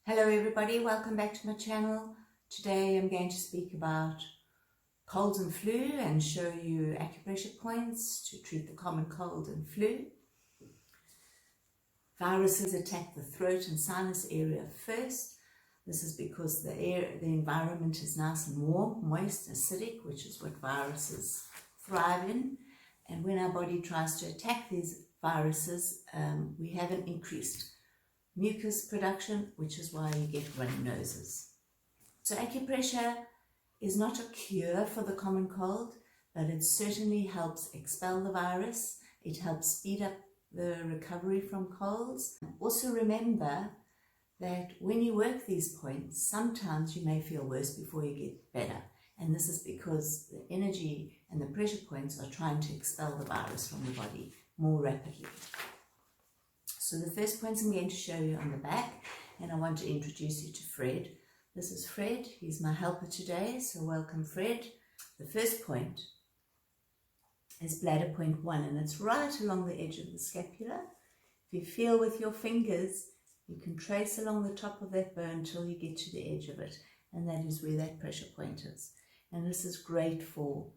Hello everybody, welcome back to my channel. Today I'm going to speak about colds and flu and show you acupressure points to treat the common cold and flu. Viruses attack the throat and sinus area first. This is because the environment is nice and warm, moist, acidic, which is what viruses thrive in. And when our body tries to attack these viruses, we have an increased mucus production, which is why you get runny noses. So acupressure is not a cure for the common cold, but it certainly helps expel the virus. It helps speed up the recovery from colds. Also remember that when you work these points, sometimes you may feel worse before you get better. And this is because the energy and the pressure points are trying to expel the virus from the body more rapidly. So the first points I'm going to show you on the back, and I want to introduce you to Fred. This is Fred, he's my helper today, so welcome Fred. The first point is bladder point 1, and it's right along the edge of the scapula. If you feel with your fingers, you can trace along the top of that bone until you get to the edge of it, and that is where that pressure point is. And this is great for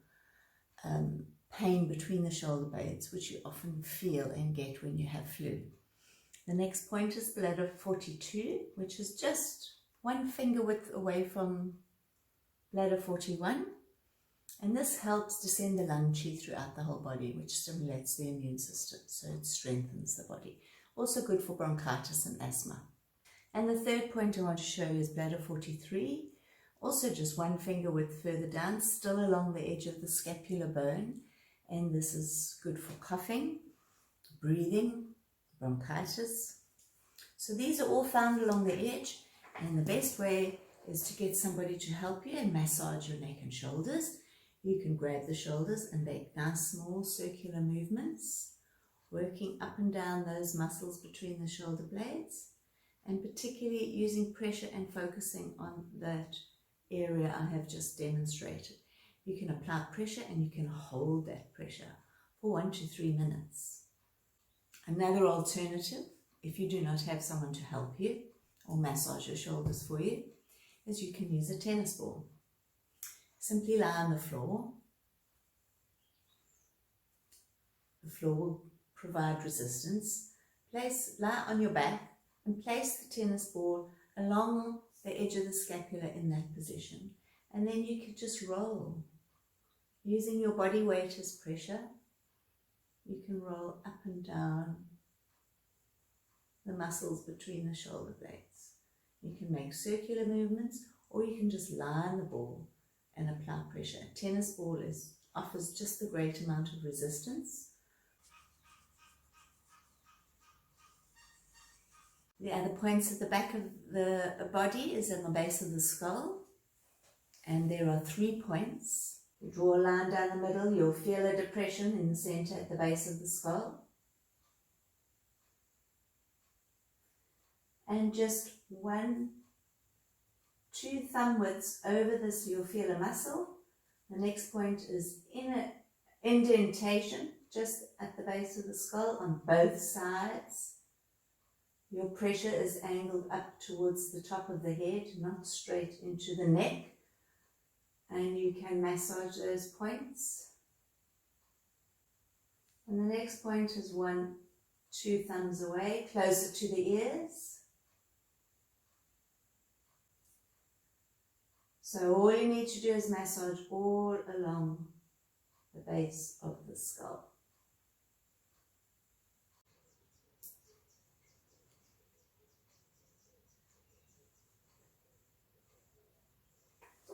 pain between the shoulder blades, which you often feel and get when you have flu. The next point is bladder 42, which is just one finger width away from bladder 41. And this helps to send the lung chi throughout the whole body, which stimulates the immune system, so it strengthens the body. Also good for bronchitis and asthma. And the third point I want to show you is bladder 43, also just one finger width further down, still along the edge of the scapular bone. And this is good for coughing, breathing, bronchitis. So these are all found along the edge, and the best way is to get somebody to help you and massage your neck and shoulders. You can grab the shoulders and make nice small circular movements, working up and down those muscles between the shoulder blades, and particularly using pressure and focusing on that area I have just demonstrated. You can apply pressure and you can hold that pressure for 1 to 3 minutes. Another alternative, if you do not have someone to help you or massage your shoulders for you, is you can use a tennis ball. Simply lie on the floor. The floor will provide resistance. Lie on your back and place the tennis ball along the edge of the scapula in that position. And then you can just roll. Using your body weight as pressure, you can roll up and down the muscles between the shoulder blades. You can make circular movements, or you can just lie on the ball and apply pressure. A tennis ball offers just the great amount of resistance. The other points at the back of the body is in the base of the skull, and there are 3 points. You draw a line down the middle, you'll feel a depression in the center at the base of the skull. And just 1, 2 thumb widths over this, you'll feel a muscle. The next point is in an indentation just at the base of the skull on both sides. Your pressure is angled up towards the top of the head, not straight into the neck. And you can massage those points. And the next point is 1, 2 thumbs away, closer to the ears. So all you need to do is massage all along the base of the skull.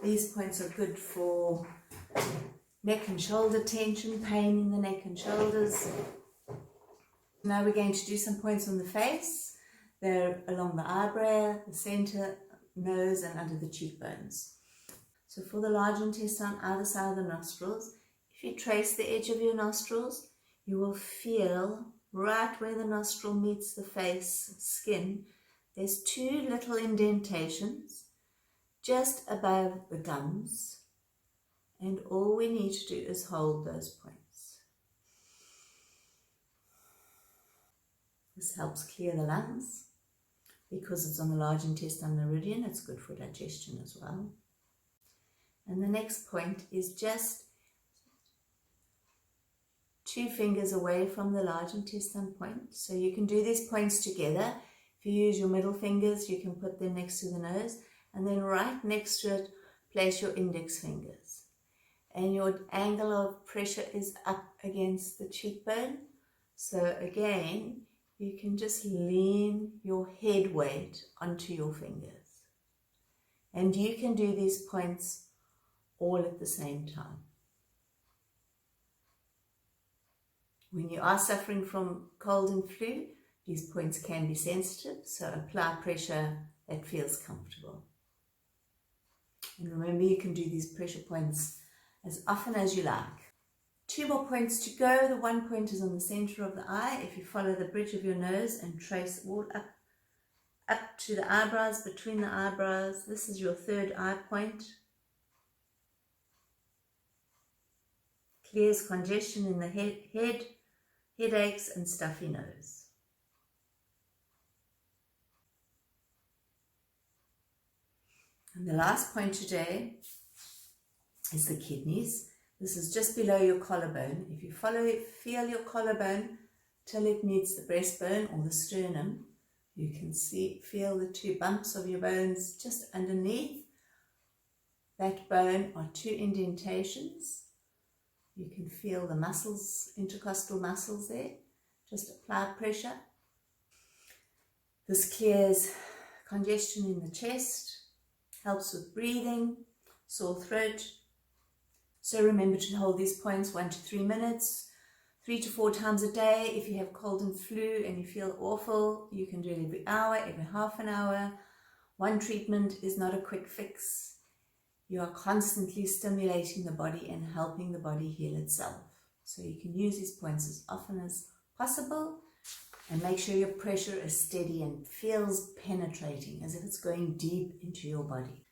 These points are good for neck and shoulder tension, pain in the neck and shoulders. Now we're going to do some points on the face. They're along the eyebrow, the center, nose, and under the cheekbones. So for the large intestine, either side of the nostrils, if you trace the edge of your nostrils, you will feel right where the nostril meets the face skin, there's 2 little indentations just above the gums, and all we need to do is hold those points. This helps clear the lungs. because it's on the large intestine meridian. It's good for digestion as well. And the next point is just 2 fingers away from the large intestine point. So you can do these points together. If you use your middle fingers, you can put them next to the nose, and then right next to it, place your index fingers. And your angle of pressure is up against the cheekbone. So again, you can just lean your head weight onto your fingers. And you can do these points all at the same time. When you are suffering from cold and flu, these points can be sensitive, so apply pressure that feels comfortable. And remember, you can do these pressure points as often as you like. 2 more points to go. The 1 point is on the center of the eye. If you follow the bridge of your nose and trace all up to the eyebrows, between the eyebrows, this is your 3rd eye point. Clears congestion in the head, headaches and stuffy nose. And the last point today is the kidneys. This is just below your collarbone. If you feel your collarbone till it meets the breastbone or the sternum, you can feel the 2 bumps of your bones just underneath that bone are 2 indentations. You can feel the muscles, intercostal muscles there. Just apply pressure. This clears congestion in the chest, helps with breathing, sore throat. So remember to hold these points 1 to 3 minutes, 3 to 4 times a day. If you have cold and flu and you feel awful, you can do it every hour, every half an hour. One treatment is not a quick fix. You are constantly stimulating the body and helping the body heal itself. So you can use these points as often as possible, and make sure your pressure is steady and feels penetrating, as if it's going deep into your body.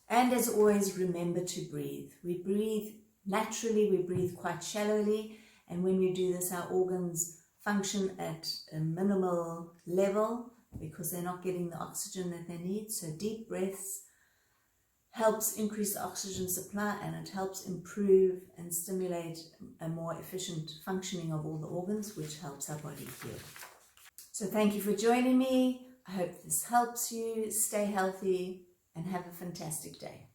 And as always, remember to breathe. We breathe naturally, we breathe quite shallowly, and when we do this, our organs function at a minimal level because they're not getting the oxygen that they need. So deep breaths helps increase the oxygen supply, and it helps improve and stimulate a more efficient functioning of all the organs, which helps our body heal. So thank you for joining me. I hope this helps you. Stay healthy and have a fantastic day.